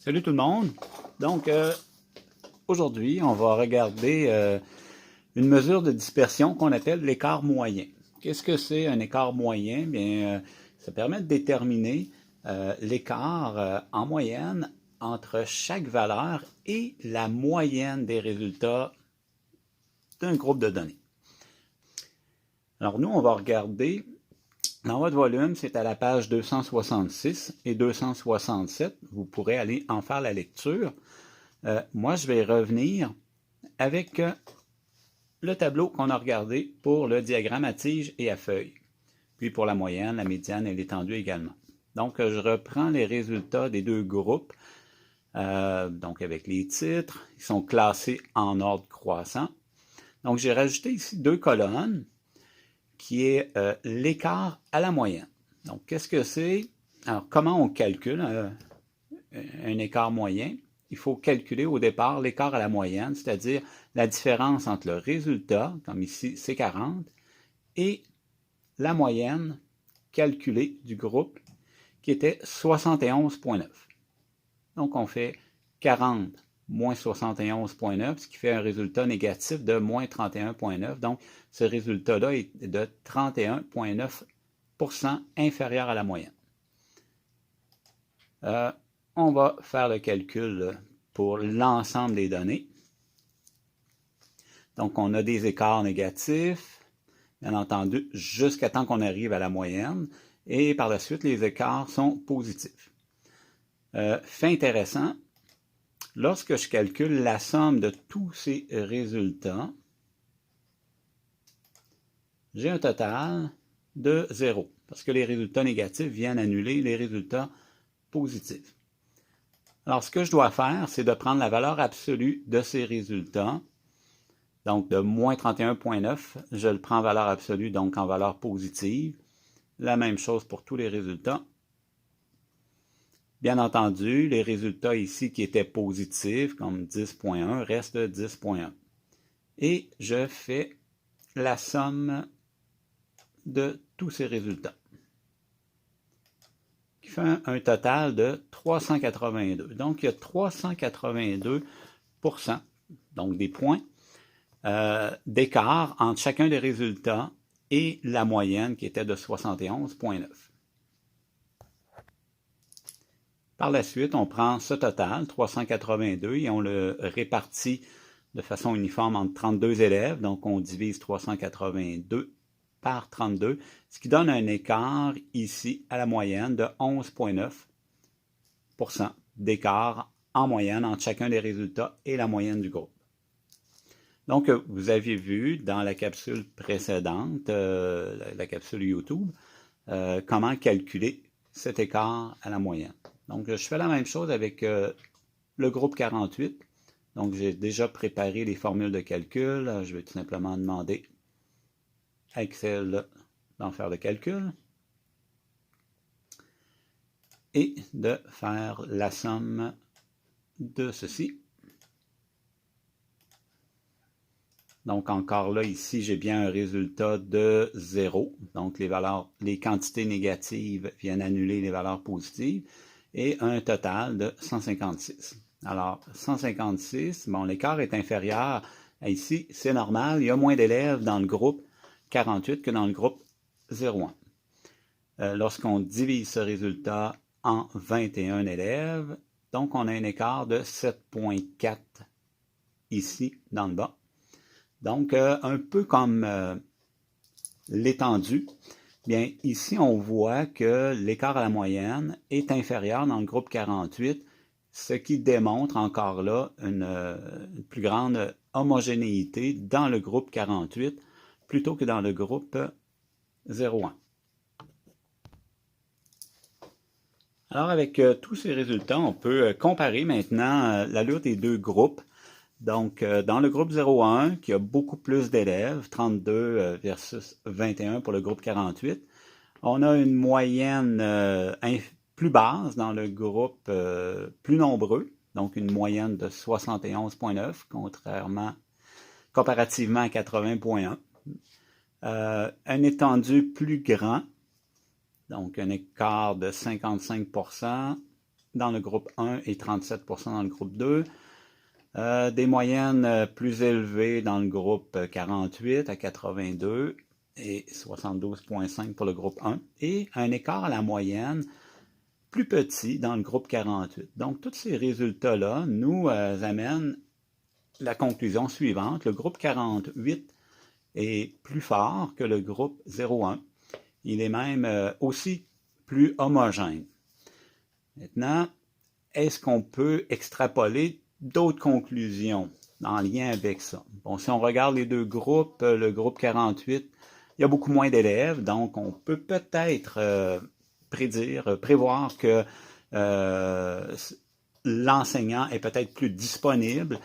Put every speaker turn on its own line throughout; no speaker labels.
Salut tout le monde. Donc, aujourd'hui, on va regarder une mesure de dispersion qu'on appelle l'écart moyen. Qu'est-ce que c'est un écart moyen? Bien, ça permet de déterminer l'écart en moyenne entre chaque valeur et la moyenne des résultats d'un groupe de données. Alors, nous, on va regarder, dans votre volume, c'est à la page 266 et 267. Vous pourrez aller en faire la lecture. Moi, je vais revenir avec le tableau qu'on a regardé pour le diagramme à tige et à feuille, puis pour la moyenne, la médiane et l'étendue également. Donc, je reprends les résultats des deux groupes, donc avec les titres, ils sont classés en ordre croissant. Donc, j'ai rajouté ici deux colonnes, qui est l'écart à la moyenne. Donc, qu'est-ce que c'est? Alors, comment on calcule un écart moyen? Il faut calculer au départ l'écart à la moyenne, c'est-à-dire la différence entre le résultat, comme ici c'est 40, et la moyenne calculée du groupe, qui était 71,9. Donc on fait 40 moins 71,9, ce qui fait un résultat négatif de moins 31,9. Donc ce résultat-là est de 31,9% inférieur à la moyenne. On va faire le calcul pour l'ensemble des données. Donc, on a des écarts négatifs, bien entendu, jusqu'à temps qu'on arrive à la moyenne. Et par la suite, les écarts sont positifs. Fait intéressant, lorsque je calcule la somme de tous ces résultats, j'ai un total de 0, parce que les résultats négatifs viennent annuler les résultats positifs. Alors, ce que je dois faire, c'est de prendre la valeur absolue de ces résultats. Donc, de moins 31,9, je le prends en valeur absolue, donc en valeur positive. La même chose pour tous les résultats. Bien entendu, les résultats ici qui étaient positifs, comme 10,1, restent 10,1. Et je fais la somme de tous ces résultats, qui fait un total de 382. Donc, il y a 382%, donc des points, d'écart entre chacun des résultats et la moyenne qui était de 71,9. Par la suite, on prend ce total, 382, et on le répartit de façon uniforme entre 32 élèves. Donc, on divise 382 par 32, ce qui donne un écart ici à la moyenne de 11,9% d'écart en moyenne entre chacun des résultats et la moyenne du groupe. Donc, vous aviez vu dans la capsule précédente, la capsule YouTube, comment calculer cet écart à la moyenne. Donc, je fais la même chose avec le groupe 48. Donc, j'ai déjà préparé les formules de calcul. Je vais tout simplement demander à Excel d'en faire le calcul et de faire la somme de ceci. Donc, encore là, ici, j'ai bien un résultat de 0. Donc, les quantités négatives viennent annuler les valeurs positives. Et un total de 156. Alors, 156, bon, l'écart est inférieur à ici, c'est normal. Il y a moins d'élèves dans le groupe 48 que dans le groupe 01. Lorsqu'on divise ce résultat en 21 élèves, donc on a un écart de 7,4 ici, dans le bas. Donc, un peu comme l'étendue, bien, ici, on voit que l'écart à la moyenne est inférieur dans le groupe 48, ce qui démontre encore là une plus grande homogénéité dans le groupe 48 plutôt que dans le groupe 01. Alors, avec tous ces résultats, on peut comparer maintenant l'allure des deux groupes. Donc, dans le groupe 01, qui a beaucoup plus d'élèves, 32 versus 21 pour le groupe 48, on a une moyenne plus basse dans le groupe plus nombreux, donc une moyenne de 71,9 comparativement à 80,1. Un étendu plus grand, donc un écart de 55%, dans le groupe 1 et 37% dans le groupe 2. Des moyennes plus élevées dans le groupe 48 à 82 et 72,5 pour le groupe 1. Et un écart à la moyenne plus petit dans le groupe 48. Donc, tous ces résultats-là nous amènent la conclusion suivante. Le groupe 48 est plus fort que le groupe 01. Il est même aussi plus homogène. Maintenant, est-ce qu'on peut extrapoler d'autres conclusions en lien avec ça? Bon, si on regarde les deux groupes, le groupe 48, il y a beaucoup moins d'élèves, donc on peut peut-être prévoir que l'enseignant est peut-être plus disponible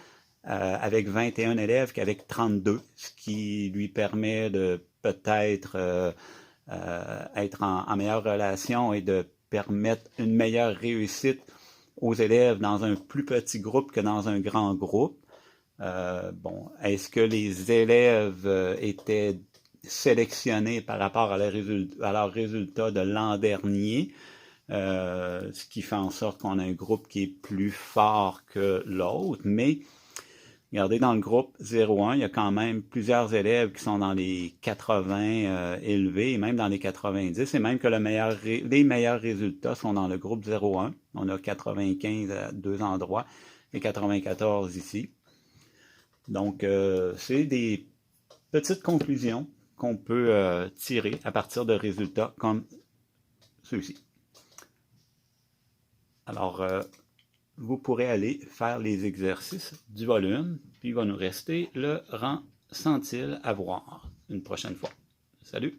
avec 21 élèves qu'avec 32, ce qui lui permet de peut-être être en meilleure relation et de permettre une meilleure réussite aux élèves dans un plus petit groupe que dans un grand groupe. Bon, est-ce que les élèves étaient sélectionnés par rapport à leurs résultats de l'an dernier, ce qui fait en sorte qu'on a un groupe qui est plus fort que l'autre, mais regardez, dans le groupe 01, il y a quand même plusieurs élèves qui sont dans les 80 élevés, et même dans les 90, et même que les meilleurs résultats sont dans le groupe 01. On a 95 à deux endroits et 94 ici. Donc, c'est des petites conclusions qu'on peut tirer à partir de résultats comme ceux-ci. Alors, vous pourrez aller faire les exercices du volume, puis il va nous rester le rang centile à voir une prochaine fois. Salut!